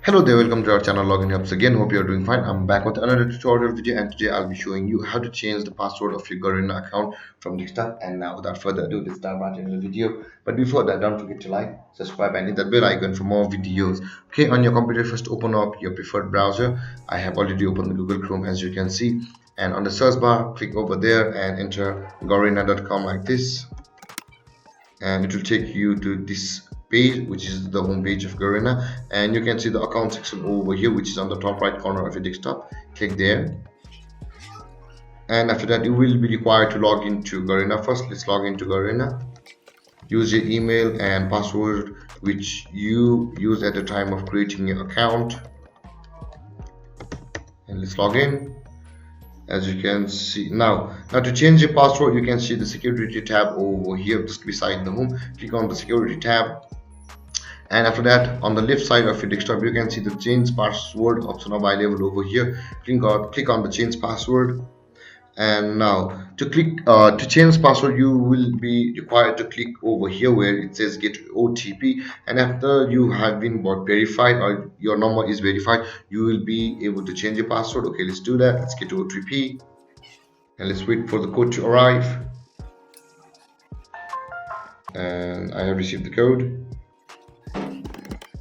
Hello there, welcome to our channel Login Helps again. Hope you are doing fine. I'm back with another tutorial video, and today I'll be showing you how to change the password of your Garena account from desktop. And now without further ado, let's start watching the video. But before that, don't forget to like, subscribe and hit that bell icon for more videos. Okay, on your computer, first open up your preferred browser. I have already opened the Google Chrome, as you can see, and on the search bar click over there and enter garena.com like this, and it will take you to this page, which is the home page of Garena, and you can see the account section over here, which is on the top right corner of your desktop. Click there, and after that you will be required to log into Garena. First, let's log into Garena. Use your email and password which you use at the time of creating your account, and let's log in. As you can see, now to change your password, you can see the security tab over here just beside the home. Click on the security tab, and after that on the left side of your desktop you can see the change password option available over here. Click on the change password, and now to change password you will be required to click over here where it says get OTP, and after you have been verified or your number is verified, you will be able to change your password. Okay, let's do that. Let's get OTP and let's wait for the code to arrive. And I have received the code,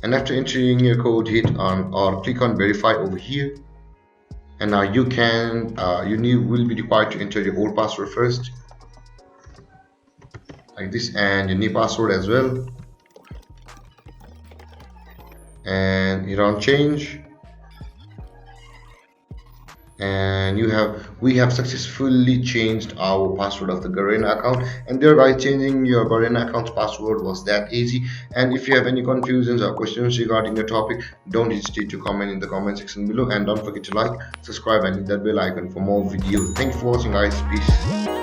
and after entering your code, hit on or click on verify over here. And now you will be required to enter your old password first like this, and your new password as well, and hit on change. And we have successfully changed our password of the Garena account. And there, guys, changing your Garena account's password was that easy. And if you have any confusions or questions regarding the topic, don't hesitate to comment in the comment section below, and don't forget to like, subscribe and hit that bell icon for more videos. Thank you for watching, guys. Peace.